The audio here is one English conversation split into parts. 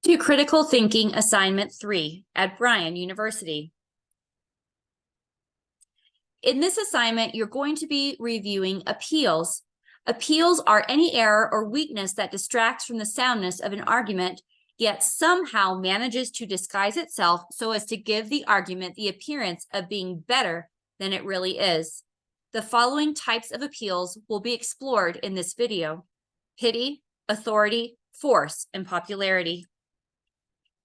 To Critical Thinking Assignment 3 at Bryan University. In this assignment, you're going to be reviewing appeals. Appeals are any error or weakness that distracts from the soundness of an argument, yet somehow manages to disguise itself so as to give the argument the appearance of being better than it really is. The following types of appeals will be explored in this video: pity, authority, force, and popularity.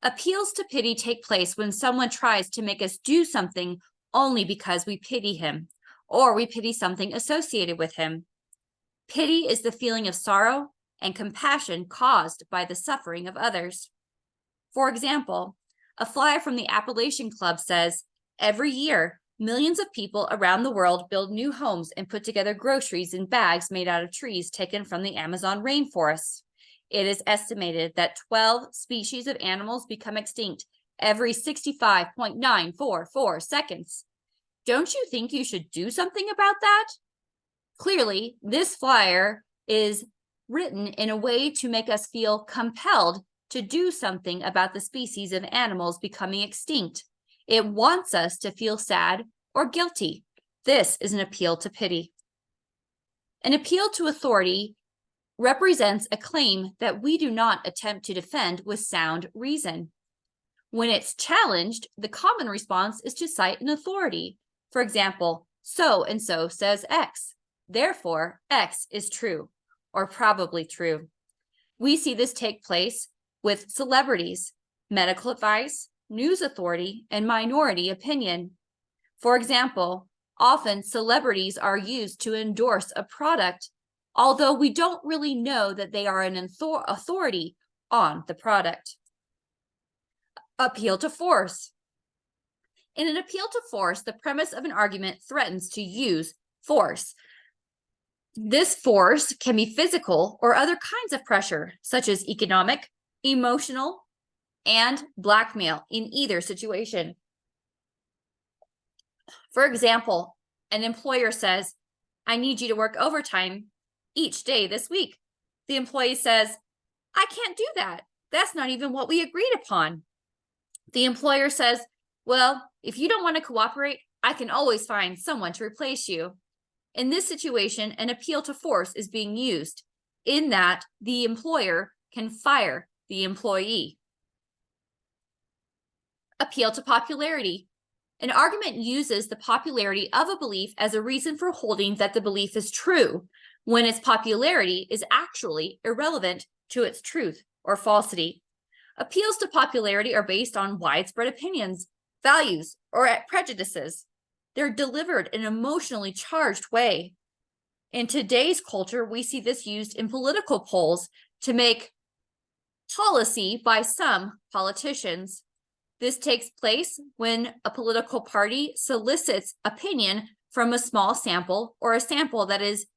Appeals to pity take place when someone tries to make us do something only because we pity him, or we pity something associated with him. Pity is the feeling of sorrow and compassion caused by the suffering of others. For example, a flyer from the Appalachian Club says, "Every year, millions of people around the world build new homes and put together groceries in bags made out of trees taken from the Amazon rainforest. It is estimated that 12 species of animals become extinct every 65.944 seconds. Don't you think you should do something about that?" Clearly, this flyer is written in a way to make us feel compelled to do something about the species of animals becoming extinct. It wants us to feel sad or guilty. This is an appeal to pity. An appeal to authority represents a claim that we do not attempt to defend with sound reason. When it's challenged, the common response is to cite an authority. For example, so and so says X, therefore X is true, or probably true. We see this take place with celebrities, medical advice, news authority, and minority opinion. For example, often celebrities are used to endorse a product, although we don't really know that they are an authority on the product. Appeal to force. In an appeal to force, the premise of an argument threatens to use force. This force can be physical or other kinds of pressure, such as economic, emotional, and blackmail in either situation. For example, an employer says, "I need you to work overtime each day this week." The employee says, "I can't do that. That's not even what we agreed upon." The employer says, "Well, if you don't want to cooperate, I can always find someone to replace you." In this situation, an appeal to force is being used in that the employer can fire the employee. Appeal to popularity. An argument uses the popularity of a belief as a reason for holding that the belief is true, when its popularity is actually irrelevant to its truth or falsity. Appeals to popularity are based on widespread opinions, values, or prejudices. They're delivered in an emotionally charged way. In today's culture, we see this used in political polls to make policy by some politicians. This takes place when a political party solicits opinion from a small sample or a sample that is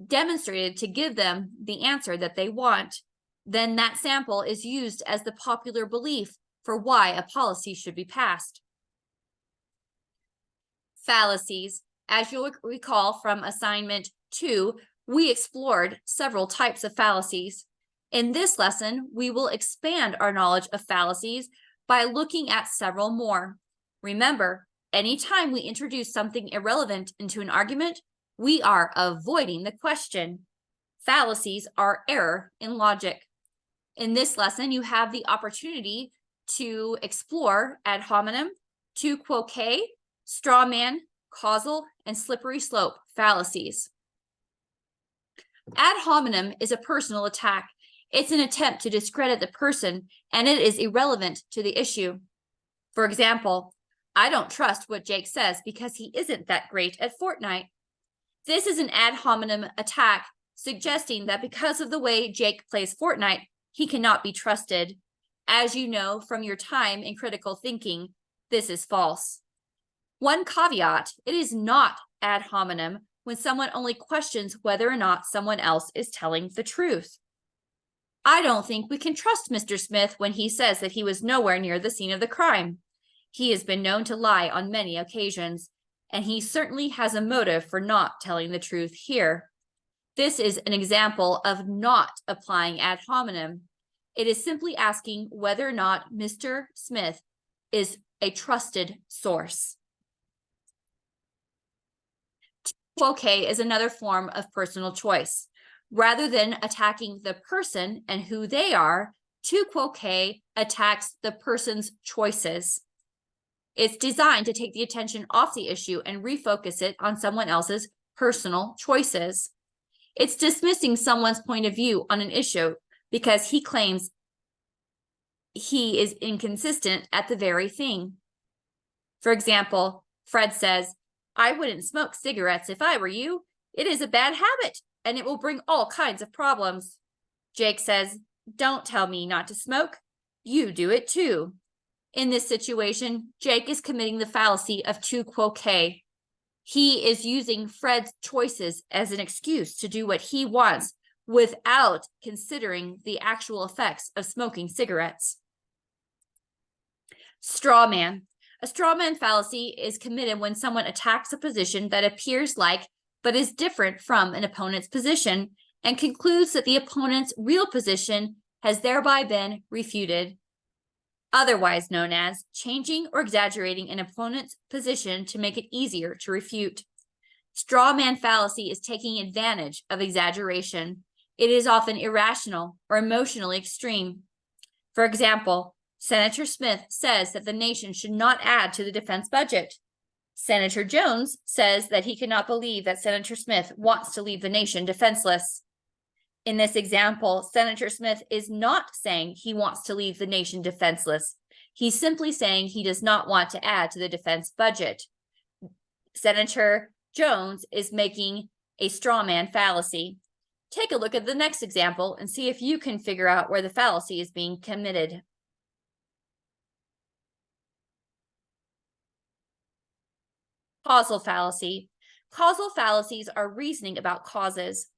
demonstrated to give them the answer that they want. Then that sample is used as the popular belief for why a policy should be passed. Fallacies. As you'll recall from assignment 2, we explored several types of fallacies. In this lesson, we will expand our knowledge of fallacies by looking at several more. Remember, anytime we introduce something irrelevant into an argument, we are avoiding the question. Fallacies are error in logic. In this lesson, you have the opportunity to explore ad hominem, tu quoque, straw man, causal, and slippery slope fallacies. Ad hominem is a personal attack. It's an attempt to discredit the person, and it is irrelevant to the issue. For example, "I don't trust what Jake says because he isn't that great at Fortnite." This is an ad hominem attack, suggesting that because of the way Jake plays Fortnite, he cannot be trusted. As you know from your time in critical thinking, this is false. One caveat: it is not ad hominem when someone only questions whether or not someone else is telling the truth. "I don't think we can trust Mr. Smith when he says that he was nowhere near the scene of the crime. He has been known to lie on many occasions, and he certainly has a motive for not telling the truth here." This is an example of not applying ad hominem. It is simply asking whether or not Mr. Smith is a trusted source. Okay is another form of personal choice. Rather than attacking the person and who they are, tu quoque attacks the person's choices. It's designed to take the attention off the issue and refocus it on someone else's personal choices. It's dismissing someone's point of view on an issue because he claims he is inconsistent at the very thing. For example, Fred says, "I wouldn't smoke cigarettes if I were you. It is a bad habit, and it will bring all kinds of problems." Jake says, "Don't tell me not to smoke. You do it too." In this situation, Jake is committing the fallacy of tu quoque. He is using Fred's choices as an excuse to do what he wants without considering the actual effects of smoking cigarettes. Straw man. A straw man fallacy is committed when someone attacks a position that appears like but is different from an opponent's position and concludes that the opponent's real position has thereby been refuted. Otherwise known as changing or exaggerating an opponent's position to make it easier to refute. Straw man fallacy is taking advantage of exaggeration. It is often irrational or emotionally extreme. For example, Senator Smith says that the nation should not add to the defense budget. Senator Jones says that he cannot believe that Senator Smith wants to leave the nation defenseless. In this example, Senator Smith is not saying he wants to leave the nation defenseless. He's simply saying he does not want to add to the defense budget. Senator Jones is making a straw man fallacy. Take a look at the next example and see if you can figure out where the fallacy is being committed. Causal fallacy. Causal fallacies are reasoning about causes.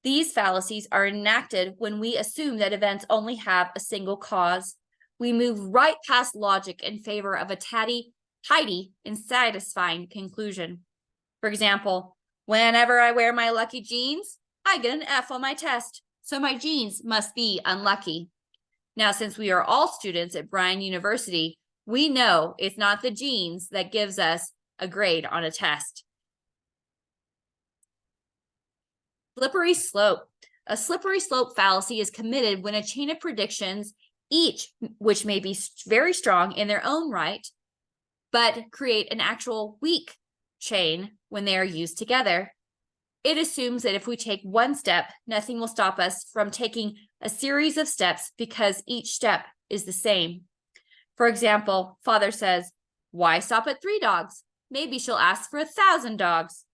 These fallacies are enacted when we assume that events only have a single cause. We move right past logic in favor of a tidy and satisfying conclusion. For example, whenever I wear my lucky jeans, I get an F on my test, so my jeans must be unlucky. Now, since we are all students at Bryan University, we know it's not the jeans that gives us a grade on a test. Slippery slope. A slippery slope fallacy is committed when a chain of predictions, each which may be very strong in their own right, but create an actual weak chain when they are used together. It assumes that if we take one step, nothing will stop us from taking a series of steps because each step is the same. For example, father says, "Why stop at 3 dogs? Maybe she'll ask for 1,000 dogs."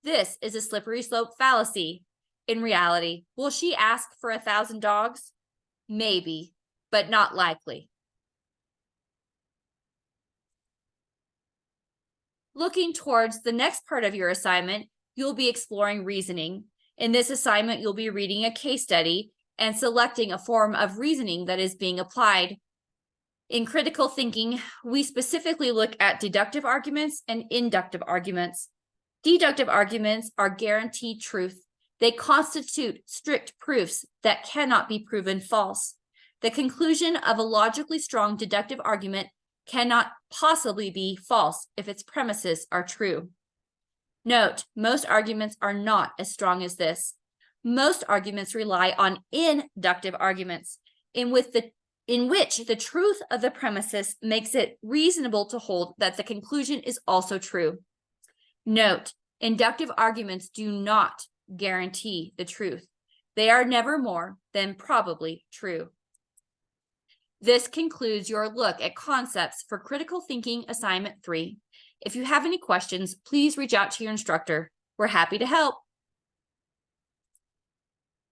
This is a slippery slope fallacy. In reality, will she ask for 1,000 dogs? Maybe, but not likely. Looking towards the next part of your assignment, you'll be exploring reasoning. In this assignment, you'll be reading a case study and selecting a form of reasoning that is being applied. In critical thinking, we specifically look at deductive arguments and inductive arguments. Deductive arguments are guaranteed truth. They constitute strict proofs that cannot be proven false. The conclusion of a logically strong deductive argument cannot possibly be false if its premises are true. Note, most arguments are not as strong as this. Most arguments rely on inductive arguments, in which the truth of the premises makes it reasonable to hold that the conclusion is also true. Note, inductive arguments do not guarantee the truth. They are never more than probably true. This concludes your look at concepts for critical thinking assignment 3. If you have any questions, please reach out to your instructor. We're happy to help.